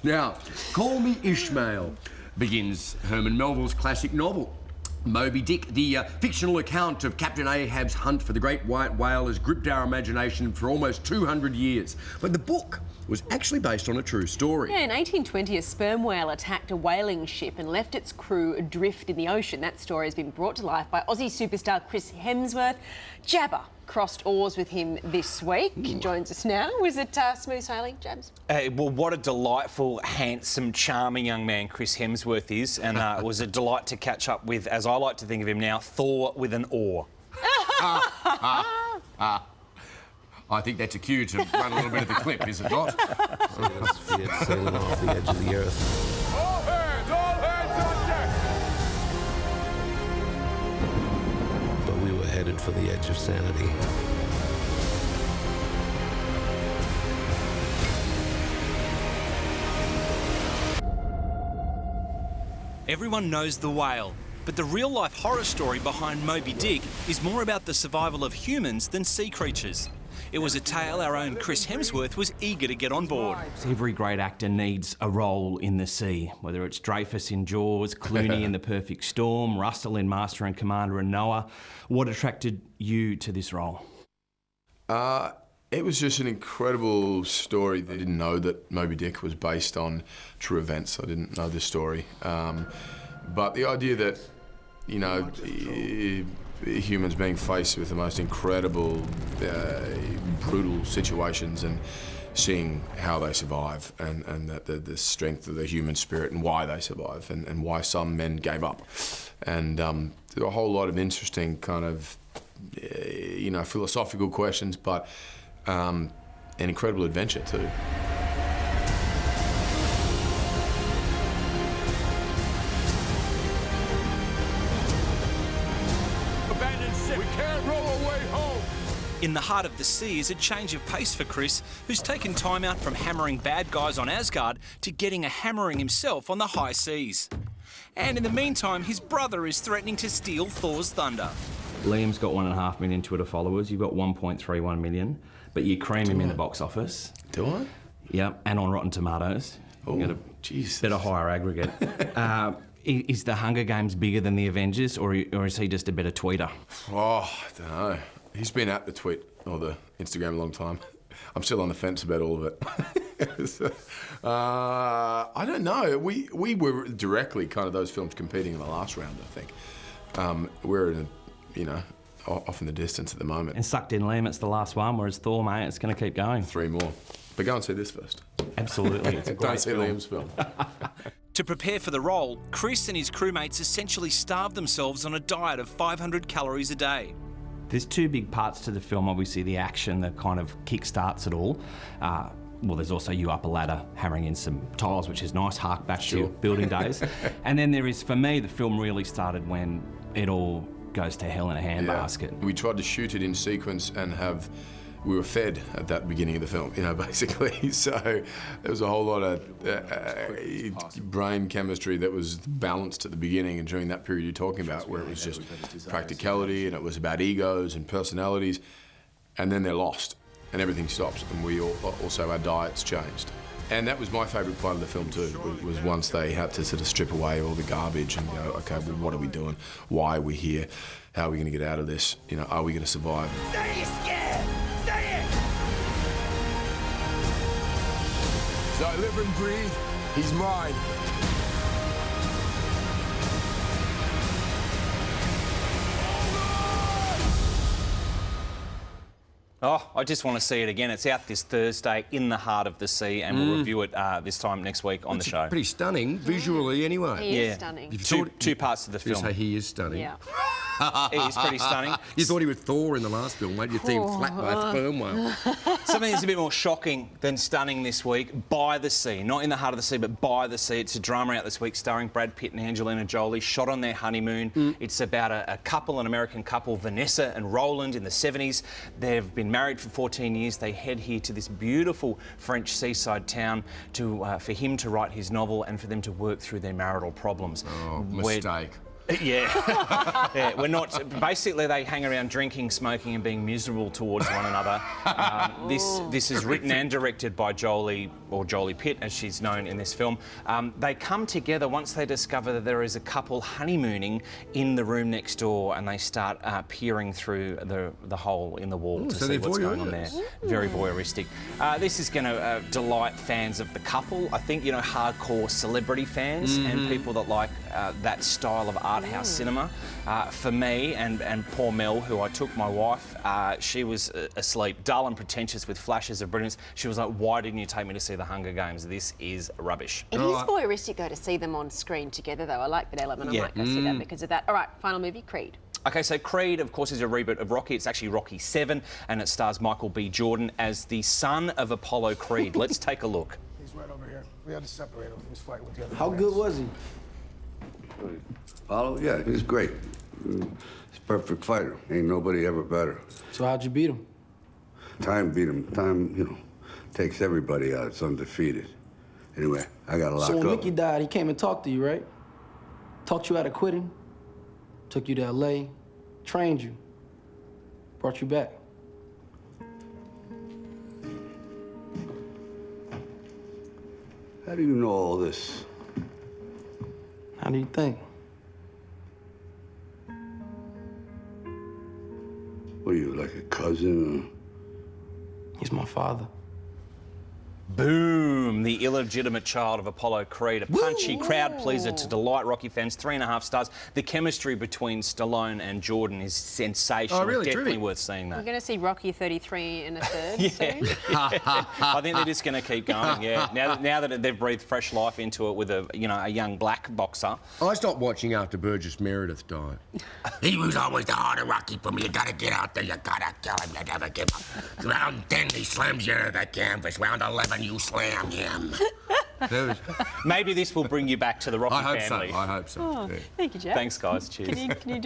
Now, Call Me Ishmael begins Herman Melville's classic novel. Moby Dick, the fictional account of Captain Ahab's hunt for the great white whale, has gripped our imagination for almost 200 years. But the book was actually based on a true story. Yeah, in 1820, a sperm whale attacked a whaling ship and left its crew adrift in the ocean. That story has been brought to life by Aussie superstar Chris Hemsworth. Jabba crossed oars with him this week. He joins us now. Was it smooth sailing, Jabs? Well, what a delightful, handsome, charming young man Chris Hemsworth is. And it was a delight to catch up with, as I like to think of him now, Thor with an oar. I think that's a cue to run a little bit of the clip, is it not? Sailing off the edge of the earth. All hands on deck! But we were headed for the edge of sanity. Everyone knows the whale, but the real-life horror story behind Moby Dick is more about the survival of humans than sea creatures. It was a tale our own Chris Hemsworth was eager to get on board. Every great actor needs a role in the sea, whether it's Dreyfus in Jaws, Clooney in The Perfect Storm, Russell in Master and Commander and Noah. What attracted you to this role? It was just an incredible story. I didn't know that Moby Dick was based on true events. I didn't know this story. But the idea that, you know, humans being faced with the most incredible, brutal situations and seeing how they survive and the strength of the human spirit and why they survive and why some men gave up. And there are a whole lot of interesting kind of, you know, philosophical questions, but an incredible adventure too. In the heart of the sea is a change of pace for Chris, who's taken time out from hammering bad guys on Asgard to getting a hammering himself on the high seas. And in the meantime, his brother is threatening to steal Thor's thunder. Liam's got 1.5 million Twitter followers. You've got 1.31 million, but you cream him in the box office. Do I? Yep, and on Rotten Tomatoes. Oh, got a jeez. bit of higher aggregate. Is the Hunger Games bigger than the Avengers, or is he just a better tweeter? Oh, I don't know. He's been at the tweet or the Instagram a long time. I'm still on the fence about all of it. So, I don't know. We were directly kind of those films competing in the last round, I think. We're in a, you know, off in the distance at the moment. And Sucked In Liam, it's the last one, whereas Thor, mate, it's going to keep going. 3 more. But go and see this first. Absolutely, it's a great Don't see film. Liam's film. To prepare for the role, Chris and his crewmates essentially starved themselves on a diet of 500 calories a day. There's 2 big parts to the film, obviously the action that kind of kick-starts it all. Well, there's also you up a ladder, hammering in some tiles, which is nice, hark back to your building days. And then there is, for me, the film really started when it all goes to hell in a handbasket. Yeah. We tried to shoot it in sequence and we were fed at that beginning of the film, you know, basically. So there was a whole lot of brain chemistry that was balanced at the beginning and during that period you're talking about, where it was just practicality and it was about egos and personalities, and then they're lost and everything stops, and we also our diets changed. And that was my favourite part of the film too, was once they had to sort of strip away all the garbage and go, okay, well, what are we doing? Why are we here? How are we going to get out of this? You know, are we going to survive? Say you're scared! Say it! So I live and breathe. He's mine. Oh, I just want to see it again. It's out this Thursday, In the Heart of the Sea, and we'll review it this time next week on the show. Pretty stunning, visually anyway. He is stunning. Two parts to the You film. say he is stunning. Yeah. It is pretty stunning. You thought he was Thor in the last film, mate. You think flat by a sperm whale. Something that's a bit more shocking than stunning this week, By the Sea. Not In the Heart of the Sea, but By the Sea. It's a drama out this week starring Brad Pitt and Angelina Jolie, shot on their honeymoon. It's about a couple, an American couple, Vanessa and Roland, in the 70s. They've been married for 14 years. They head here to this beautiful French seaside town for him to write his novel and for them to work through their marital problems. Oh, mistake. Yeah. Yeah, we're not. Basically, they hang around drinking, smoking, and being miserable towards one another. This is written and directed by Jolie. or Jolie Pitt, as she's known in this film, they come together once they discover that there is a couple honeymooning in the room next door, and they start peering through the hole in the wall to so see they're what's going on there. Very voyeuristic. This is going to delight fans of the couple. I think, you know, hardcore celebrity fans and people that like that style of art house cinema. For me and poor Mel, who I took my wife, she was asleep, dull and pretentious with flashes of brilliance. She was like, why didn't you take me to see The Hunger Games? This is rubbish. It is voyeuristic, though, to see them on screen together, though. I like that element. I might go see that because of that. All right, final movie, Creed. Okay, so Creed, of course, is a reboot of Rocky. It's actually Rocky 7, and it stars Michael B. Jordan as the son of Apollo Creed. Let's take a look. He's right over here. We had to separate him. He was fighting with the other How players. good was he? Apollo? Yeah, he's great. He's a perfect fighter. Ain't nobody ever better. So how'd you beat him? Time beat him. Time, you know, takes everybody out. It's undefeated. Anyway, I gotta lock So when up. Mickey died, he came and talked to you, right? Talked you out of quitting, took you to L.A., trained you, brought you back. How do you know all this? How do you think? What are you, like a cousin? He's my father. Boom! The illegitimate child of Apollo Creed. A punchy crowd pleaser to delight Rocky fans. 3.5 stars. The chemistry between Stallone and Jordan is sensational. Oh, really? Definitely Terrific. worth seeing We're that. going to see Rocky 33 in a third soon. I think they're just going to keep going. Yeah. Now that they've breathed fresh life into it with a young black boxer. I stopped watching after Burgess Meredith died. He was always the harder Rocky for me. You gotta get out there, you gotta kill him, you never give up. Round 10, he slams you to the canvas. Round 11, you slam him. Maybe this will bring you back to the Rocky I hope family. so. I hope so. Oh, Yeah. thank you, Jack. Thanks, guys. Cheers. Can you do